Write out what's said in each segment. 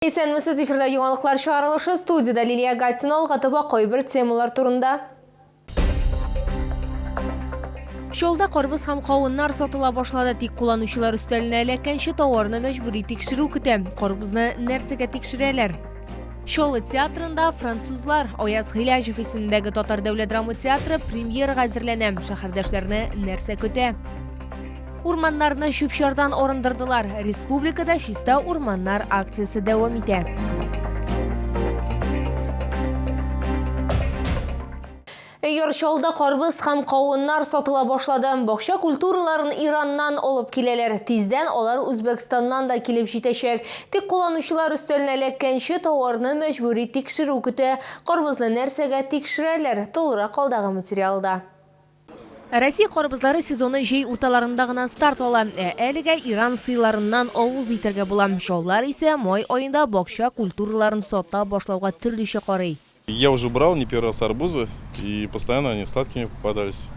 Есенмісіз эфирда яңалыклар чыгарылышы студияда Лилия Гатина алгатыба койбір темалар турында. Жолда корбыз һәм кавыннар сатыла башлады. Тик кулланучылар өстәленә эләккәнче товарны мәҗбүри тикшерү көтә. Корбызны нәрсәгә тикшерәләр? Шолы театрында французлар Аяз Гыйләҗев исемендәге Татар дәүләт драма театры премьерага әзерләнә. Шәһәрдәшләрне нәрсә көтә? Урманнарны шүпчардан орындырдылар. Республикада чиста урманнар акциясы дәвам итә. Йоршолда корбыз һәм кавыннар сатыла башлады. Бакча культураларын Ираннан алып киләләр. Тиздән алар Үзбәкстаннан да килеп җитәчәк. Тик кулланучылар өстәленә эләккәнче товарны мәҗбүри тикшерү көтә. Корбызны нәрсәгә тикшерәләр? Толырак алдагы материалда. Россия корбызлары сезоны җәй урталарында гына старт ала. Әлегә Иран сыйларыннан авыз итәргә була. Шоллар исә май аенда бакча культураларын сата башлауга төрлечә карый. Я уже брал не первый раз арбузы, и постоянно они сладкими попадались.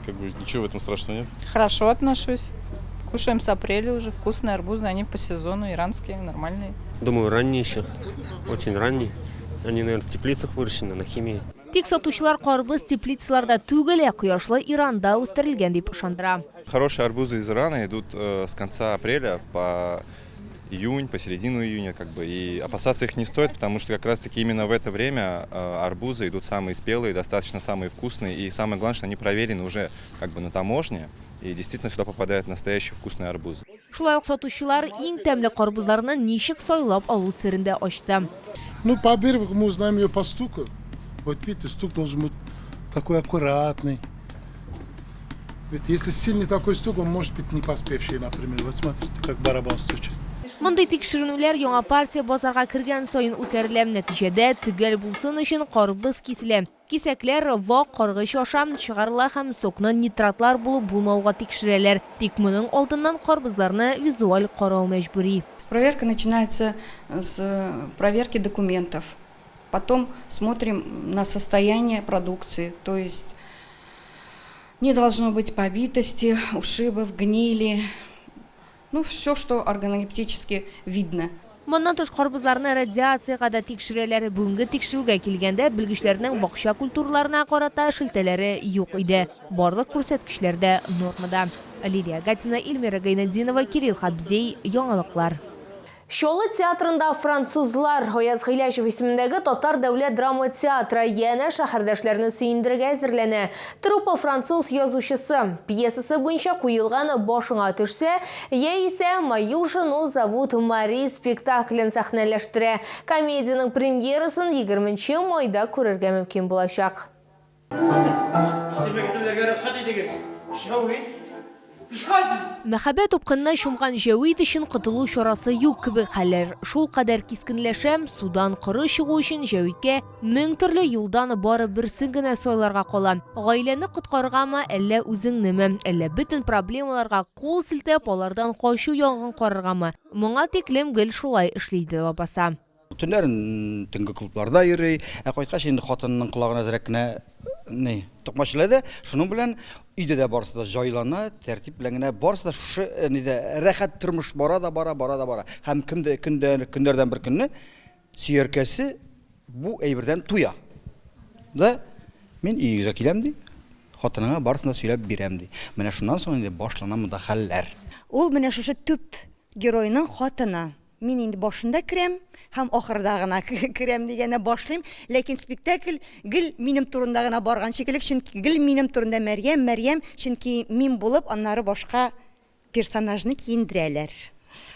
Как бы ничего в этом страшного нет. Хорошо отношусь. Кушаем с апреля уже. Вкусные арбузы, они по сезону, иранские, нормальные. Думаю, ранние еще. Очень ранние. Они, наверное, в теплицах выращены, на химии. Тик сатучылар корбыз теплицаларда түгел, кояшлы Иранда үстерелгән дип ышандыра. Хорошие арбузы из Ирана идут с конца апреля по июнь, по середину июня, и опасаться их не стоит, потому что как раз таки именно в это время арбузы идут самые спелые, достаточно самые вкусные, и самое главное, что они проверены уже на таможне, и действительно сюда попадают настоящие вкусные арбузы. Шулай ук сатучылар иң тәмле корбызларны ничек сайлап алу сирендә ачты. Во-первых, мы узнаем ее по стуку. Вот видите, стук должен быть такой аккуратный. Ведь если сильный такой стук, он может быть не поспевший, например. Вот смотрите, как барабан стучит. Мондый тикшерүләр яңа партия базарга кергән саен үтәрелә. Нәтиҗәдә төгәл булсын өчен корбыз киселә. Кисәкләр вак каргыч ашам чыгарыла һәм сокны нитратлар булып булмауга тикшерәләр. Тик моның алдыннан корбызларны визуаль карау мәҗбүри. Проверка начинается с проверки документов. Потом смотрим на состояние продукции, то есть не должно быть побитости, ушибов, гнили, все, что органолептически видно. Моннан тыш корбызларны радиациягә да тикшерәләр. Бүгенге тикшерүгә килгәндә белгечләрнең бакча культураларына карата шелтәләре юк иде. Барлык күрсәткечләр дә нормада. Лилия Гатина, Эльмира Гайнетдинова, Кирилл Хабзей, яңалыклар. Шолы театрында французлар Аяз Гыйләҗев исемендәге Татар дәүләт драма театры яңа шәһәрдәшләрне сөендерергә әзерләнә. Труппа француз язучысы пьесасы буенча куелган Башыңа төшсә, яисә Мою жену зовут Мари спектаклен сәхнәләштерә. Комедияның премьерасын 20 майда күрергә мөмкин булачак. Мәхәббәт упкынна чумган җәвид өчен котылу чарасы юк кебек хәлләр. Шул кадәр кискенләшәм, судан коры чыгу өчен җәвидкә 1000 төрле юлдан бары берсен генә сайларга кала. Гаиләне коткарыргамы, әллә үзеңнеме, әллә бөтен проблемаларга кул селтәп алардан качу янгын караргамы? Моңа тиклем гел шулай эшләйде лабаса. Төннәрен төнге клубларда йөри, кайткач инде хатынның колагына зрәк кенә токмачлады. Шуның белән өйдә дә барысы да җайлана, тәртип белән генә барысы да шушы рәхәт тормыш бара. Һәм көндәрдән бер көнне сөяркәсе бу әйбердән туя. Мин өйгә киләм ди, хатыныңа барысын да сөйләп бирәм ди. Менә шуннан соң инде башлана монда хәлләр. Ул менә шушы төп геройның хатыны. Мин инде башында керәм һәм ахырда гына керәм дигәнне башлыйм, ләкин спектакль гел минем турында гына барган шикелле, чөнки гел минем турында Мәрьям, чөнки мин булып, аннары башка персонажны киендерәләр.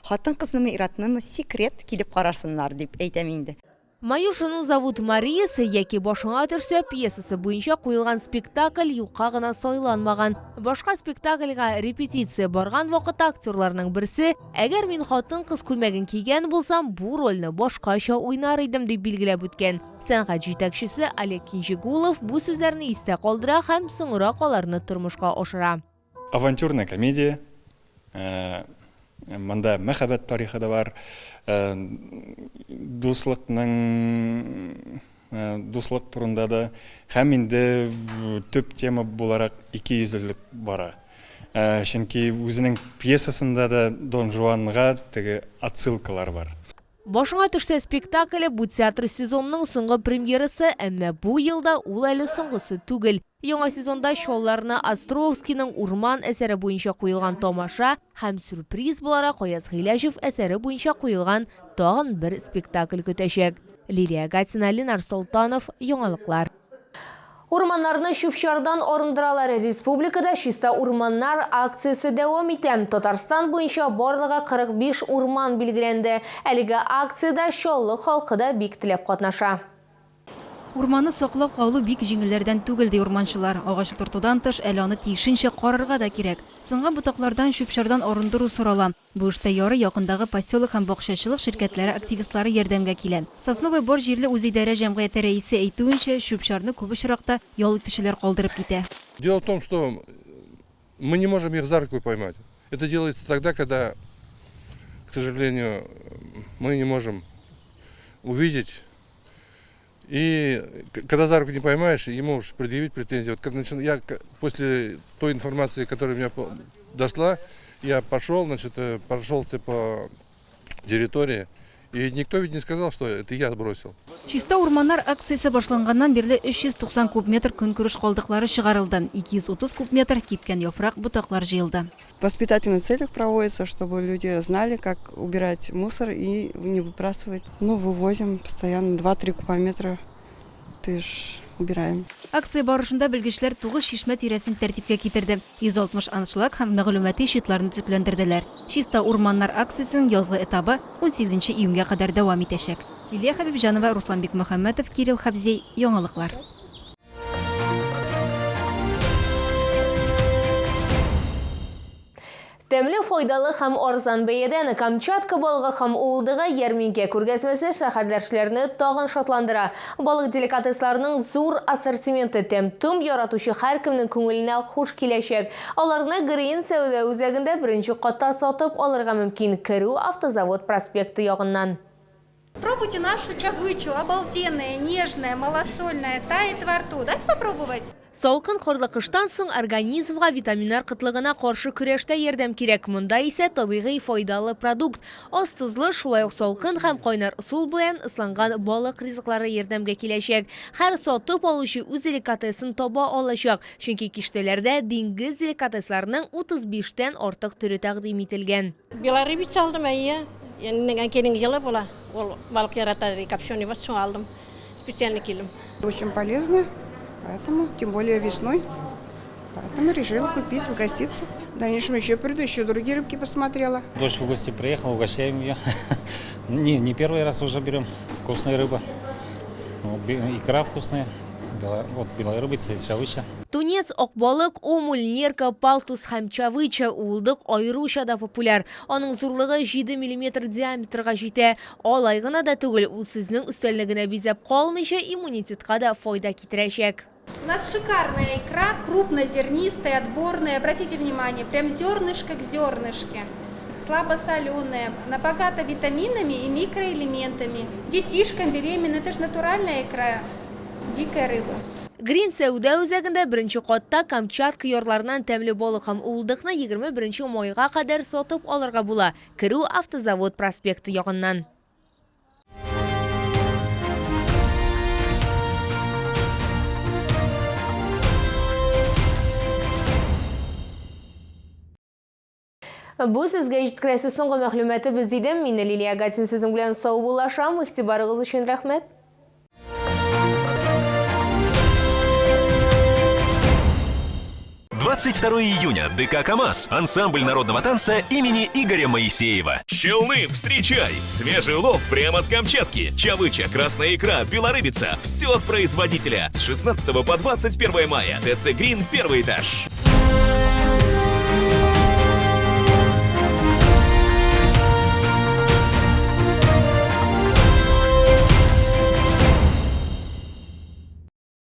Хатын-кызнымы, иратнымы секрет килеп карарсыннар дип әйтәм инде. Мою жену зовут Мария яки Башыңа төшсә пьесасы буенча куелган спектакль юкка гына сайланмаган. Башка спектакльгә репетиция барган вакыт актерларның берсе, әгәр мин хатын-кыз күлмәген кигән булсам, бу рольне башкача уйнар идем дип билгеләп үткән. Сәнгать җитәкчесе Олег Кинжигулов бу сүзләрне истә калдыра һәм соңрак аларны тормышка ашыра. Авантюрная комедия. Монда мәхәббәт тарихы да бар. Дуслык турында да һәм инде төп тема буларак 200-лек бара. Чөнки үзенең пьесасында да Дон Жуанга теге отсылкалар бар. Башыңа төшсә спектакле бу театр сезонының соңгы премьерасы, әмма бу елда ул әле соңгысы түгел. Яңа сезонда шоуларны Островскийның Урман әсәре буенча куелган тамаша һәм сюрприз буларак Аяз Гыйләҗев әсәре буенча куелган тагын бер спектакль көтәчәк. Лилия Гатина, Ленар Солтанов, яңалыклар. Урманнарны шүпчардан арындыралары республикада чиста урманнар акциясы дәвам итә. Татарстан буенча барлыгы 45 урман билгеләнде. Әлеге акцияда Чаллы халкы да бик теләп катнаша. Урманы саклау каулы бик җиңелләрдән түгел ди урманчылар. Агачы тортудан тыш әле аны тиешенчә карарга да кирәк. Сынган ботаклардан шүпчардан арындыру сорала. Бу эштә яры якындагы поселок һәм бакчачылык ширкәтләре активистлары ярдәмгә килә. Сосновый Бор җирле үзидарә җәмгыяте рәисе әйтүенчә, шүпчарны күп очракта ял итүчеләр калдырып китә. Дело в том, что мы не можем их за руку поймать. Это делается тогда, когда, к сожалению, мы не можем увидеть. И когда за руку не поймаешь, ему можешь предъявить претензии. Вот я после той информации, которая у меня дошла, я пошел, прошелся по территории, и никто ведь не сказал, что это я сбросил. Чиста урманнар акциясы башланганнан бирле 390 куб метр көнкүреш калдыклары чыгарылды. 230 куб метр кипкән яфрак ботаклар җыелды. В воспитательных целях проводится, чтобы люди знали, как убирать мусор и не выбрасывать. Вывозим постоянно 2-3 кубометра, убираем. Акция барышында белгечләр 9 шишмә тирәсен тәртипкә китерде. 160 анышлык һәм мәгълүмати шитларны төзекләндерделәр. Чиста урманнар акциясының язгы этабы 18 июньгә кадәр дәвам итәчәк. Лилия Хәбибҗанова, Русланбек Мөхәммәтов, Кирилл Хабзей, яңалыклар. Тәмле, файдалы һәм арзан бәядән Камчатка балыгы һәм уылдыгы ярминкә күргәзмәсе шәһәрләшләрне тагын шатландыра. Балык деликатесларының зур ассортименты тәм-том яратучы һәркемнең күңеленә хуш киләчәк. Аларны Грин сәүдә үзәгендә беренче катта сатып алырга мөмкин. Керү Автозавод проспекты ягыннан. Пробуйте нашу чавычу, обалденная, нежная, малосольная, тает во рту. Дайте попробовать. Салкын хорлы кыштан соң организмга витаминнар кытлыгына каршы көрәштә ярдәм кирәк. Монда исә табигый файдалы продукт. Аз тузлы, шулай ук салкын һәм кайнар сул белән ысланган балык ризыклары ярдәмгә киләчәк. Һәр сатып алучы үз деликатесын таба алачак. Чөнки киштәләрдә диңгез деликатесларының 35тән артык түре тәкъдим ителгән. Белорыбица алдым, yani keling yılı bola. Balık yaratады, копченый вот все aldım. Специально килим. Очень полезно, поэтому, тем более весной. Поэтому решила купить, угоститься. В дальнейшем еще приду, еще другие рыбки посмотрела. Дочь в гости приехала, угощаем ее. Не первый раз уже берем. Вкусная рыба. Икра вкусная. Белая рыбица, чавыча. Тунец, акбалык, омуль, нерка, палтус һәм чавыча уылдык айруча да популяр. Аның зурлыгы 7 мм диаметрга җитә. Алай гына да түгел, ул сезнең өстәллегенә бизәп калмыйча иммунитетка да файда китерәчәк. У нас шикарная икра, крупнозернистая, отборная. Обратите внимание, прям зернышко к зернышке. Слабосоленая, богата витаминами и микроэлементами. Детишкам, беременным, это же натуральная икра. Дикая рыба. Грин сәүдә үзәгендә беренче катта Камчатка ярларынан тәмле балык һәм уылдыкны 21 майга кадәр сатып алырга була. Керү Автозавод проспекты ягыннан. Бу сезгә җиткерәсе соңгы мәгълүматы без дидем. Мин Лилия Гатин сезнең белән сау булашам. Игътибарыгыз өчен рәхмәт. 22 июня. ДК КамАЗ. Ансамбль народного танца имени Игоря Моисеева. Челны, встречай! Свежий улов прямо с Камчатки. Чавыча, красная икра, белорыбица. Все от производителя. С 16 по 21 мая. ТЦ Грин, 1-й этаж.